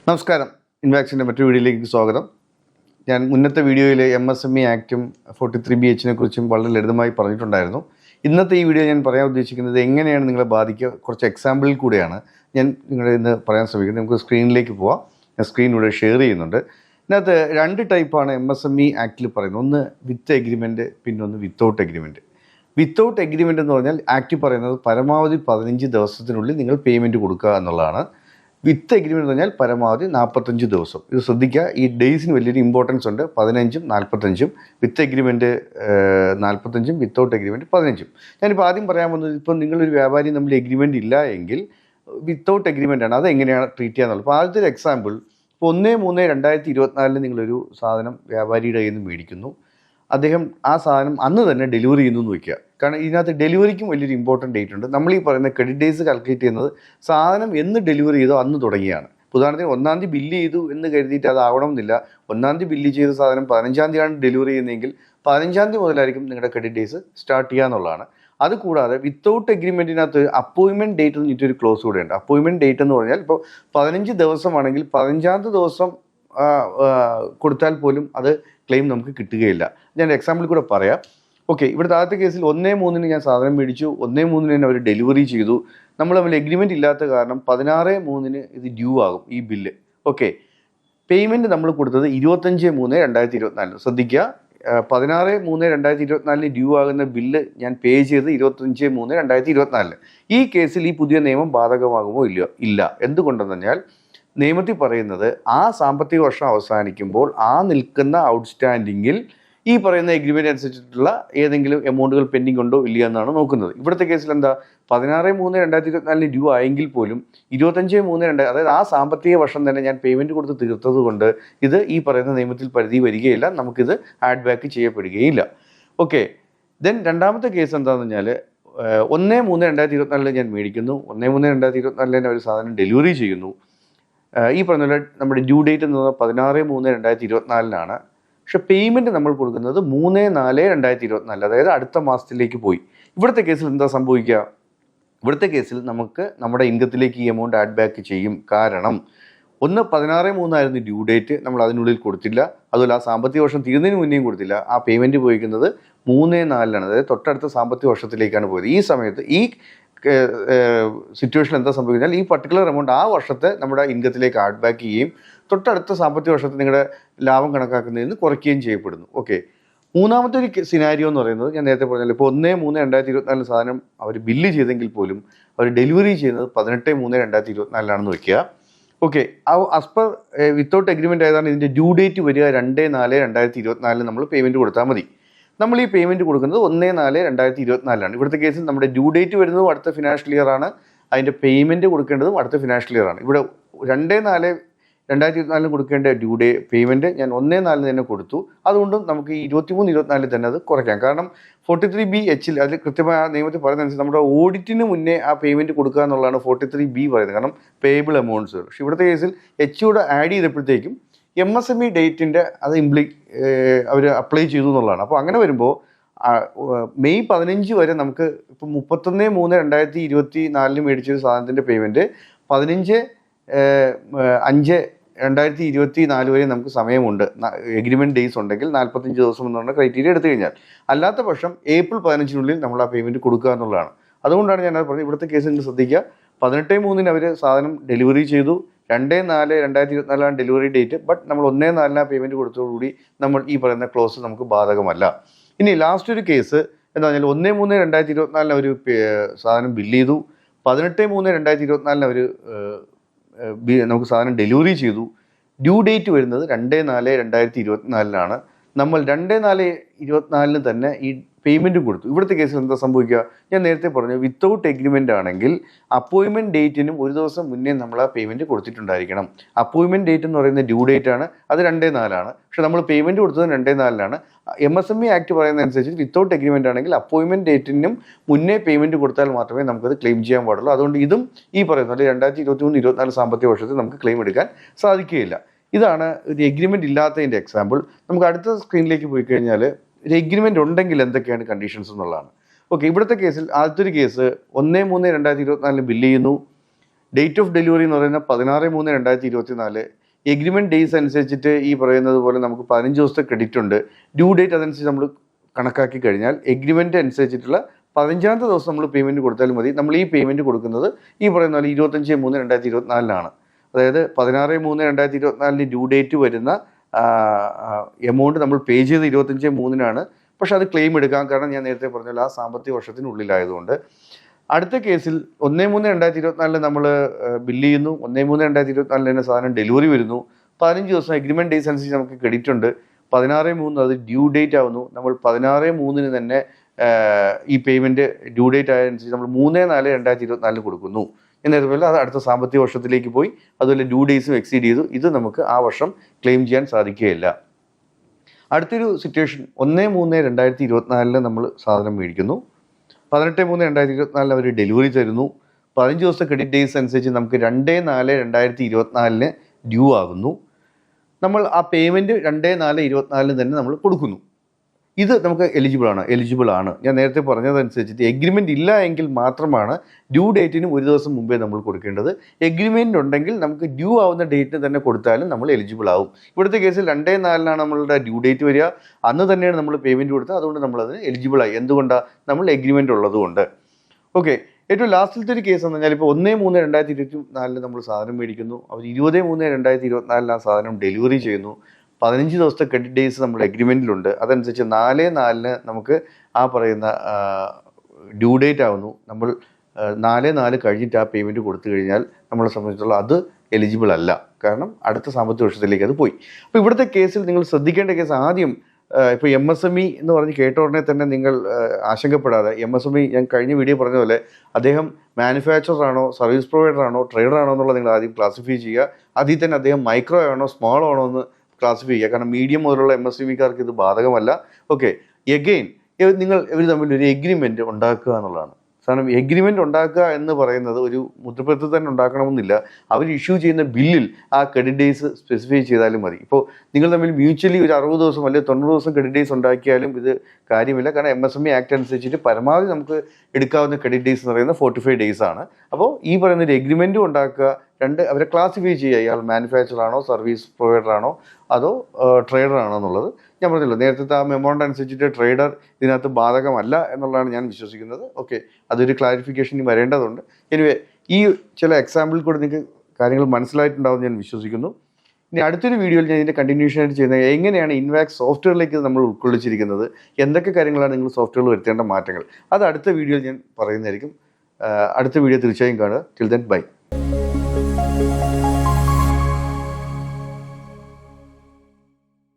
നമസ്കാരം, ഇൻവാക്സിൻ്റെ മറ്റൊരു വീഡിയോയിലേക്ക് സ്വാഗതം. ഞാൻ മുന്നത്തെ വീഡിയോയിൽ MSME ആക്റ്റും 43BH കുറിച്ചും വളരെ ലളിതമായി പറഞ്ഞിട്ടുണ്ടായിരുന്നു. ഇന്നത്തെ ഈ വീഡിയോ ഞാൻ പറയാൻ ഉദ്ദേശിക്കുന്നത് എങ്ങനെയാണ് നിങ്ങളെ ബാധിക്കുക, കുറച്ച് എക്സാമ്പിളിൽ കൂടെയാണ് ഞാൻ നിങ്ങളെ ഇന്ന് പറയാൻ ശ്രമിക്കുന്നത്. നമുക്ക് സ്ക്രീനിലേക്ക് പോവാം. ഞാൻ സ്ക്രീൻ ഇവിടെ ഷെയർ ചെയ്യുന്നുണ്ട്. ഇതിനകത്ത് രണ്ട് ടൈപ്പാണ് MSME ആക്റ്റിൽ പറയുന്നത്. ഒന്ന് വിത്ത് എഗ്രിമെൻറ്റ്, പിന്നെ ഒന്ന് വിത്തൗട്ട് എഗ്രിമെൻറ്റ്. വിത്തൗട്ട് എഗ്രിമെൻ്റ് എന്ന് പറഞ്ഞാൽ ആക്റ്റ് പറയുന്നത് പരമാവധി 15 ദിവസത്തിനുള്ളിൽ നിങ്ങൾ പേയ്മെൻറ്റ് കൊടുക്കുക എന്നുള്ളതാണ്. വിത്ത് എഗ്രിമെൻറ്റ് എന്ന് പറഞ്ഞാൽ പരമാവധി 45 ദിവസം. ഇത് ശ്രദ്ധിക്കുക, ഈ ഡേയ്സിന് വലിയൊരു ഇമ്പോർട്ടൻസ് ഉണ്ട്. 15ഉം 45ഉം. വിത്ത് എഗ്രിമെൻറ്റ് 45ഉം, വിത്തൗട്ട് എഗ്രിമെൻറ്റ് 15ഉം. ഞാനിപ്പോൾ ആദ്യം പറയാൻ വന്നത്, ഇപ്പം നിങ്ങളൊരു വ്യാപാരി തമ്മിൽ എഗ്രിമെൻറ്റ് ഇല്ല എങ്കിൽ വിത്തൗട്ട് എഗ്രിമെൻ്റ് ആണ്, അത് എങ്ങനെയാണ് ട്രീറ്റ് ചെയ്യാന്നുള്ളത്. അപ്പോൾ ആദ്യത്തെ ഒരു എക്സാമ്പിൾ, ഇപ്പോൾ 1/3/2024 നിങ്ങളൊരു സാധനം വ്യാപാരിയുടെ കയ്യിൽ നിന്ന് മേടിക്കുന്നു. അദ്ദേഹം ആ സാധനം അന്ന് തന്നെ ഡെലിവറി ചെയ്യുന്നു എന്ന് വയ്ക്കുക. കാരണം ഇതിനകത്ത് ഡെലിവറിക്കും വലിയൊരു ഇമ്പോർട്ടൻറ്റ് ഡേറ്റ് ഉണ്ട്. നമ്മൾ ഈ പറയുന്ന ക്രെഡിറ്റ് ഡേയ്സ് കാൽക്കുലേറ്റ് ചെയ്യുന്നത് സാധനം എന്ന് ഡെലിവറി ചെയ്തോ അന്ന് തുടങ്ങിയാണ്. ഉദാഹരണത്തിന് 1-ാം തീയതി ബില്ല് ചെയ്തു എന്ന് കരുതിയിട്ട് അതാവണമെന്നില്ല. 1-ാം തീയതി ബില്ല് ചെയ്ത സാധനം 15-ാം തീയതിയാണ് ഡെലിവറി ചെയ്യുന്നതെങ്കിൽ 15-ാം തീയതി മുതലായിരിക്കും നിങ്ങളുടെ ക്രെഡിറ്റ് ഡേയ്സ് സ്റ്റാർട്ട് ചെയ്യുക എന്നുള്ളതാണ്. അതുകൂടാതെ വിത്തൗട്ട് എഗ്രിമെൻറ്റിനകത്ത് അപ്പോയിൻമെൻറ്റ് ഡേറ്റ് എന്ന് പറഞ്ഞിട്ടൊരു ക്ലോസ് കൂടെ ഉണ്ട്. അപ്പോയിൻമെൻറ്റ് ഡേറ്റ് എന്ന് പറഞ്ഞാൽ ഇപ്പോൾ 15 ദിവസമാണെങ്കിൽ 15-ാമത്തെ ദിവസം കൊടുത്താൽ പോലും അത് ക്ലെയിം നമുക്ക് കിട്ടുകയില്ല. ഞാൻ എക്സാമ്പിൾ കൂടെ പറയാം. ഓക്കെ, ഇവിടുത്തെ ആദ്യത്തെ കേസിൽ 1/3 ഞാൻ സാധനം മേടിച്ചു, 1/3 തന്നെ അവർ ഡെലിവറി ചെയ്തു. നമ്മൾ തമ്മിൽ എഗ്രിമെൻറ്റ് ഇല്ലാത്ത കാരണം 16/3 ഇത് ഡ്യൂ ആകും ഈ ബില്ല്. ഓക്കെ, പേയ്മെൻറ്റ് നമ്മൾ കൊടുത്തത് 25/3/2024. ശ്രദ്ധിക്കുക, 16/3/2024 ഡ്യൂ ആകുന്ന ബില്ല് ഞാൻ പേ ചെയ്ത് 25/3/2024. ഈ കേസിൽ ഈ പുതിയ നിയമം ബാധകമാകുമോ ഇല്ലയോ? ഇല്ല. എന്തുകൊണ്ടെന്ന് പറഞ്ഞാൽ നിയമത്തിൽ പറയുന്നത് ആ സാമ്പത്തിക വർഷം അവസാനിക്കുമ്പോൾ ആ നിൽക്കുന്ന ഔട്ട്സ്റ്റാൻഡിങ്ങിൽ ഈ പറയുന്ന എഗ്രിമെൻ്റ് അനുസരിച്ചിട്ടുള്ള ഏതെങ്കിലും എമൗണ്ടുകൾ പെൻഡിങ് ഉണ്ടോ ഇല്ലയോ എന്നാണ് നോക്കുന്നത്. ഇവിടുത്തെ കേസിൽ എന്താ, 16/3/2024 ഡ്യൂ ആയെങ്കിൽ പോലും 25/3 അതായത് ആ സാമ്പത്തിക വർഷം തന്നെ ഞാൻ പേയ്മെൻറ്റ് കൊടുത്ത് തീർത്തത് കൊണ്ട് ഇത് ഈ പറയുന്ന നിയമത്തിൽ പരിധി വരികയില്ല, നമുക്കിത് ആഡ് ബാക്ക് ചെയ്യപ്പെടുകയില്ല. ഓക്കെ, ദെൻ രണ്ടാമത്തെ കേസ് എന്താണെന്ന് പറഞ്ഞാൽ 1/3/2024 ഞാൻ മേടിക്കുന്നു, 1/3/2024 ഒരു സാധനം ഡെലിവറി ചെയ്യുന്നു. ഈ പറഞ്ഞ പോലെ നമ്മുടെ ഡ്യൂ ഡേറ്റ് എന്ന് പറഞ്ഞാൽ 16/3/2024 പക്ഷെ പേയ്മെൻറ്റ് നമ്മൾ കൊടുക്കുന്നത് 3/4/2024, അതായത് അടുത്ത മാസത്തിലേക്ക് പോയി. ഇവിടുത്തെ കേസിൽ എന്താ സംഭവിക്കുക? ഇവിടുത്തെ കേസിൽ നമുക്ക് നമ്മുടെ ഇൻകത്തിലേക്ക് ഈ എമൗണ്ട് ആഡ് ബാക്ക് ചെയ്യും. കാരണം 16/3 ഡ്യൂ ഡേറ്റ്, നമ്മൾ അതിനുള്ളിൽ കൊടുത്തില്ല. അതുപോലെ ആ സാമ്പത്തിക വർഷം തീരുന്നതിന് മുന്നേയും കൊടുത്തില്ല. ആ പേയ്മെൻറ്റ് പോയിരിക്കുന്നത് 3/4, അതായത് തൊട്ടടുത്ത സാമ്പത്തിക വർഷത്തിലേക്കാണ് പോയത്. ഈ സമയത്ത് ഈ സിറ്റുവേഷൻ എന്താ സംഭവിച്ചാൽ ഈ പർട്ടിക്കുലർ എമൗണ്ട് ആ വർഷത്തെ നമ്മുടെ ഇൻകത്തിലേക്ക് ആഡ് ബാക്ക് ചെയ്യുകയും തൊട്ടടുത്ത സാമ്പത്തിക വർഷത്തിൽ നിങ്ങളുടെ ലാഭം കണക്കാക്കുന്നതിൽ നിന്ന് കുറയ്ക്കുകയും ചെയ്യപ്പെടുന്നു. ഓക്കെ, മൂന്നാമത്തെ ഒരു സിനാരിയോ എന്ന് പറയുന്നത് ഞാൻ നേരത്തെ പറഞ്ഞല്ലോ, ഇപ്പോൾ 1/3/2024 സാധനം അവർ ബില്ല് ചെയ്തെങ്കിൽ പോലും അവർ ഡെലിവറി ചെയ്യുന്നത് 18/3/2024 വയ്ക്കുക. Okay, as per without agreement ആയതാണ് ഇതിൻ്റെ ഡ്യൂ ഡേറ്റ് വരിക 2/4/2024 നമ്മൾ പേയ്മെൻറ്റ് കൊടുത്താൽ മതി. നമ്മൾ ഈ പേയ്മെൻറ്റ് കൊടുക്കുന്നത് 1/4/2024. ഇവിടുത്തെ കേസിൽ നമ്മുടെ ഡ്യൂ ഡേറ്റ് വരുന്നതും അടുത്ത ഫിനാൻഷ്യൽ ഇയർ ആണ്, അതിൻ്റെ പേയ്മെൻറ്റ് കൊടുക്കേണ്ടതും അടുത്ത ഫിനാൻഷ്യൽ ഇയർ ആണ്. ഇവിടെ 2/4/2024 കൊടുക്കേണ്ട ഡ്യൂ ഡേ പേയ്മെൻറ്റ് ഞാൻ 1/4 തന്നെ കൊടുത്തു. അതുകൊണ്ടും നമുക്ക് ഈ 23/24 തന്നെ അത് കുറയ്ക്കാം. കാരണം 43BH അതിൽ കൃത്യമായ ആ നിയമത്തിൽ പറയുന്നതനുസരിച്ച് നമ്മുടെ ഓഡിറ്റിന് മുന്നേ ആ പേയ്മെൻറ്റ് കൊടുക്കുക എന്നുള്ളതാണ് 43B പറയുന്നത്. കാരണം പേയബിൾ എമൗണ്ട്സ്. പക്ഷേ ഇവിടുത്തെ കേസിൽ കൂടെ ആഡ് ചെയ്തപ്പോഴത്തേക്കും MSME ഡേറ്റിൻ്റെ അത് അവർ അപ്ലൈ ചെയ്തു എന്നുള്ളതാണ്. അപ്പോൾ അങ്ങനെ വരുമ്പോൾ മെയ് 15 വരെ നമുക്ക് ഇപ്പോൾ 31/3/2024 മേടിച്ചൊരു സാധനത്തിൻ്റെ പേയ്മെൻറ്റ് 15/5/2024 വരെ നമുക്ക് സമയമുണ്ട്. എഗ്രിമെൻറ്റ് ഡേയ്സ് ഉണ്ടെങ്കിൽ 45 ദിവസം എന്ന് പറഞ്ഞ ക്രൈറ്റീരിയ എടുത്തു കഴിഞ്ഞാൽ. അല്ലാത്ത പക്ഷം ഏപ്രിൽ 15 നമ്മൾ ആ പേയ്മെൻറ്റ് കൊടുക്കുക എന്നുള്ളതാണ്. അതുകൊണ്ടാണ് ഞാൻ പറഞ്ഞത് ഇവിടുത്തെ കേസ് നിങ്ങൾ ശ്രദ്ധിക്കുക. 18/3 അവർ സാധനം ഡെലിവറി ചെയ്തു, 2/4/2024 ഡെലിവറി ഡേറ്റ്. ബട്ട് നമ്മൾ 1/4 പേയ്മെൻറ്റ് കൊടുത്തതോടുകൂടി നമ്മൾ ഈ പറയുന്ന ക്ലോസ് നമുക്ക് ബാധകമല്ല. ഇനി ലാസ്റ്റ് ഒരു കേസ് എന്താ പറഞ്ഞാൽ 1/3/2024 ഒരു സാധനം ബില്ല് ചെയ്തു, 18/3/2024 അവർ നമുക്ക് സാധനം ഡെലിവറി ചെയ്തു. ഡ്യൂ ഡേറ്റ് വരുന്നത് 2/4/2024 നമ്മൾ 2/4/2024 തന്നെ ഈ പേയ്മെൻറ്റ് കൊടുത്തു. ഇവിടുത്തെ കേസിൽ എന്താ സംഭവിക്കുക? ഞാൻ നേരത്തെ പറഞ്ഞു, വിത്തൗട്ട് എഗ്രിമെൻ്റ് ആണെങ്കിൽ അപ്പോയിൻമെൻറ്റ് ഡേറ്റിനും ഒരു ദിവസം മുന്നേ നമ്മൾ ആ പേയ്മെൻറ്റ് കൊടുത്തിട്ടുണ്ടായിരിക്കണം. അപ്പോയിൻമെൻറ്റ് ഡേറ്റ് എന്ന് പറയുന്നത് ഡ്യൂ ഡേറ്റ് ആണ്, അത് 2/4. പക്ഷേ നമ്മൾ പേയ്മെൻറ്റ് കൊടുത്തത് 2/4. MSME ആക്ട് പറയുന്ന അനുസരിച്ച് വിത്തൗട്ട് എഗ്രിമെൻ്റ് ആണെങ്കിൽ അപ്പോയിൻമെൻറ്റ് ഡേറ്റിനും മുന്നേ പേയ്മെൻറ്റ് കൊടുത്താൽ മാത്രമേ നമുക്കത് ക്ലെയിം ചെയ്യാൻ പാടുള്ളൂ. അതുകൊണ്ട് ഇതും ഈ പറയുന്നത് 2023-24 സാമ്പത്തിക വർഷത്തിൽ നമുക്ക് ക്ലെയിം എടുക്കാൻ സാധിക്കുകയില്ല. ഇതാണ് ഒരു എഗ്രിമെൻ്റ് ഇല്ലാത്തതിൻ്റെ എക്സാമ്പിൾ. നമുക്ക് അടുത്ത സ്ക്രീനിലേക്ക് പോയി കഴിഞ്ഞാൽ ഒരു എഗ്രിമെൻ്റ് ഉണ്ടെങ്കിൽ എന്തൊക്കെയാണ് കണ്ടീഷൻസ് എന്നുള്ളതാണ്. ഓക്കെ, ഇവിടുത്തെ കേസിൽ ആദ്യത്തെ ഒരു കേസ് 1/3/2024 ബില്ല് ചെയ്യുന്നു. ഡേറ്റ് ഓഫ് ഡെലിവറി എന്ന് പറയുന്നത് 16/3/2024. എഗ്രിമെൻറ്റ് ഡേയ്സ് അനുസരിച്ചിട്ട് ഈ പറയുന്നത് പോലെ നമുക്ക് 15 ദിവസത്തെ ക്രെഡിറ്റ് ഉണ്ട്. ഡ്യൂ ഡേറ്റ് അതനുസരിച്ച് നമ്മൾ കണക്കാക്കി കഴിഞ്ഞാൽ എഗ്രിമെൻറ്റ് അനുസരിച്ചിട്ടുള്ള 15ാമത്തെ ദിവസം നമ്മൾ പേയ്മെൻറ്റ് കൊടുത്താലും മതി. നമ്മൾ ഈ പേയ്മെൻറ്റ് കൊടുക്കുന്നത് ഈ പറയുന്ന പോലെ 25/3/2024 അതായത് 16/3/2024 ഡ്യൂ ഡേറ്റ് വരുന്ന എമൗണ്ട് നമ്മൾ പേ ചെയ്ത് 25/3 പക്ഷെ അത് ക്ലെയിം എടുക്കാം, കാരണം ഞാൻ നേരത്തെ പറഞ്ഞാൽ ആ സാമ്പത്തിക വർഷത്തിനുള്ളിലായതുകൊണ്ട്. അടുത്ത കേസിൽ 1/3/2024 നമ്മൾ ബില്ല് ചെയ്യുന്നു. 1/3/2024 തന്നെ സാധനം ഡെലിവറി വരുന്നു. 15 ദിവസം എഗ്രിമെൻറ്റ് ഡേയ്സ് അനുസരിച്ച് നമുക്ക് ക്രെഡിറ്റ് ഉണ്ട്. 16/3 അത് ഡ്യൂ ഡേറ്റ് ആവുന്നു. നമ്മൾ 16/3 തന്നെ ഈ പേയ്മെൻറ്റ് ഡ്യൂ ഡേറ്റ് ആയതനുസരിച്ച് നമ്മൾ 3/4/2024 കൊടുക്കുന്നു. എന്നതുപോലെ അത് അടുത്ത സാമ്പത്തിക വർഷത്തിലേക്ക് പോയി. അതുപോലെ ഡ്യൂ ഡേയ്സും എക്സീഡ് ചെയ്തു. ഇത് നമുക്ക് ആ വർഷം ക്ലെയിം ചെയ്യാൻ സാധിക്കുകയില്ല. അടുത്തൊരു സിറ്റുവേഷൻ 1/3/2024 നമ്മൾ സാധനം മേടിക്കുന്നു. 18/3/2024 അവർ ഡെലിവറി തരുന്നു. 15 ദിവസത്തെ ക്രെഡിറ്റ് ഡേയ്സ് അനുസരിച്ച് നമുക്ക് 2/4/2024 ഡ്യൂ ആകുന്നു. നമ്മൾ ആ പേയ്മെൻറ്റ് 2/4/2024 തന്നെ നമ്മൾ കൊടുക്കുന്നു. ഇത് നമുക്ക് എലിജിബിൾ ആണ്. ഞാൻ നേരത്തെ പറഞ്ഞതനുസരിച്ചിട്ട് എഗ്രിമെൻ്റ് ഇല്ല എങ്കിൽ മാത്രമാണ് ഡ്യൂ ഡേറ്റിന് ഒരു ദിവസം മുമ്പേ നമ്മൾ കൊടുക്കേണ്ടത്. എഗ്രിമെൻ്റ് ഉണ്ടെങ്കിൽ നമുക്ക് ഡ്യൂ ആവുന്ന ഡേറ്റിന് തന്നെ കൊടുത്താലും നമ്മൾ എലിജിബിൾ ആവും. ഇവിടുത്തെ കേസിൽ 2/4 നമ്മളുടെ ഡ്യൂ ഡേറ്റ് വരിക. അന്ന് തന്നെയാണ് നമ്മൾ പേയ്മെൻറ്റ് കൊടുത്തത്. അതുകൊണ്ട് നമ്മളതിന് എലിജിബിളായി. എന്തുകൊണ്ടാണ്? നമ്മൾ എഗ്രിമെൻ്റ് ഉള്ളതുകൊണ്ട്. ഓക്കെ, ഏറ്റവും ലാസ്റ്റിലത്തെ ഒരു കേസ് എന്ന് പറഞ്ഞാൽ ഇപ്പോൾ 1/3/2024 നമ്മൾ സാധനം മേടിക്കുന്നു. അവർ 20/3/2024 ആ സാധനം ഡെലിവറി ചെയ്യുന്നു. 15 ദിവസത്തെ ക്രെഡിറ്റ് ഡേയ്സ് നമ്മൾ എഗ്രിമെൻറ്റിലുണ്ട്. അതനുസരിച്ച് 4/4 നമുക്ക് ആ പറയുന്ന ഡ്യൂ ഡേറ്റ് ആവുന്നു. നമ്മൾ 4/4 കഴിഞ്ഞിട്ട് ആ പേയ്മെൻറ്റ് കൊടുത്തു കഴിഞ്ഞാൽ നമ്മളെ സംബന്ധിച്ചിടത്തോളം അത് എലിജിബിൾ അല്ല, കാരണം അടുത്ത സാമ്പത്തിക വർഷത്തിലേക്ക് അത് പോയി. അപ്പോൾ ഇവിടുത്തെ കേസിൽ നിങ്ങൾ ശ്രദ്ധിക്കേണ്ട കേസ് ആദ്യം ഇപ്പോൾ MSME എന്ന് പറഞ്ഞ് കേട്ട ഉടനെ തന്നെ നിങ്ങൾ ആശങ്കപ്പെടാതെ, MSME ഞാൻ കഴിഞ്ഞ വീഡിയോ പറഞ്ഞ പോലെ അദ്ദേഹം മാനുഫാക്ചറർ ആണോ, സർവീസ് പ്രൊവൈഡർ ആണോ, ട്രേഡർ ആണോ എന്നുള്ളത് നിങ്ങൾ ആദ്യം ക്ലാസിഫൈ ചെയ്യുക. അതിൽ തന്നെ അദ്ദേഹം മൈക്രോ ആണോ സ്മോൾ ആണോ എന്ന് ക്ലാസിഫൈ ചെയ്യുക. കാരണം മീഡിയം മുതലുള്ള MSMEക്കാർക്ക് ഇത് ബാധകമല്ല. ഓക്കെ, എഗെയിൻ ഇവർ തമ്മിൽ ഒരു എഗ്രിമെൻറ്റ് ഉണ്ടാക്കുക എന്നുള്ളതാണ്. കാരണം എഗ്രിമെൻ്റ് ഉണ്ടാക്കുക എന്ന് പറയുന്നത് ഒരു മുദ്രപത്രത്തിൽ തന്നെ ഉണ്ടാക്കണമെന്നില്ല. അവർ ഇഷ്യൂ ചെയ്യുന്ന ബില്ലിൽ ആ ക്രെഡിറ്റ് ഡേയ്സ് സ്പെസിഫൈ ചെയ്താലും മതി. ഇപ്പോൾ നിങ്ങൾ തമ്മിൽ മ്യൂച്വലി ഒരു 60 ദിവസം അല്ലെങ്കിൽ 90 ദിവസം ക്രെഡിറ്റ് ഡേയ്സ് ഉണ്ടാക്കിയാലും ഇത് കാര്യമില്ല. കാരണം MSME ആക്ട് അനുസരിച്ചിട്ട് പരമാവധി നമുക്ക് എടുക്കാവുന്ന ക്രെഡിറ്റ് ഡേയ്സ് എന്ന് പറയുന്നത് 45 ഡേയ്സ് ആണ്. അപ്പോൾ ഈ പറയുന്ന ഒരു എഗ്രിമെൻറ്റും ഉണ്ടാക്കുക. അവരെ ക്ലാസിഫൈ ചെയ്യുക. ഇയാൾ മാനുഫാക്ചർ ആണോ, സർവീസ് പ്രൊവൈഡർ ആണോ, അതോ ട്രേഡർ ആണോ എന്നുള്ളത്. ഞാൻ പറഞ്ഞല്ലോ നേരത്തെ ആ എമൗണ്ട് അനുസരിച്ചിട്ട് ട്രേഡർ ഇതിനകത്ത് ബാധകമല്ല എന്നുള്ളതാണ് ഞാൻ വിശ്വസിക്കുന്നത്. ഓക്കെ, അതൊരു ക്ലാരിഫിക്കേഷൻ വരേണ്ടതുണ്ട്. എനിവേ, ഈ ചില എക്സാമ്പിൾ കൂടെ നിങ്ങൾക്ക് കാര്യങ്ങൾ മനസ്സിലായിട്ടുണ്ടാവും ഞാൻ വിശ്വസിക്കുന്നു. ഇനി അടുത്തൊരു വീഡിയോയിൽ ഞാൻ ഇതിൻ്റെ കണ്ടിന്യൂഷൻ ആയിട്ട് ചെയ്യുന്നത് എങ്ങനെയാണ് ഇൻവാക്സ് സോഫ്റ്റ്വെയറിലേക്ക് നമ്മൾ ഉൾക്കൊള്ളിച്ചിരിക്കുന്നത്, എന്തൊക്കെ കാര്യങ്ങളാണ് നിങ്ങൾ സോഫ്റ്റ്വെയറിൽ വരുത്തേണ്ട മാറ്റങ്ങൾ, അത് അടുത്ത വീഡിയോയിൽ ഞാൻ പറയുന്നതായിരിക്കും. അടുത്ത വീഡിയോ തീർച്ചയായും കാണുക. Till then bye.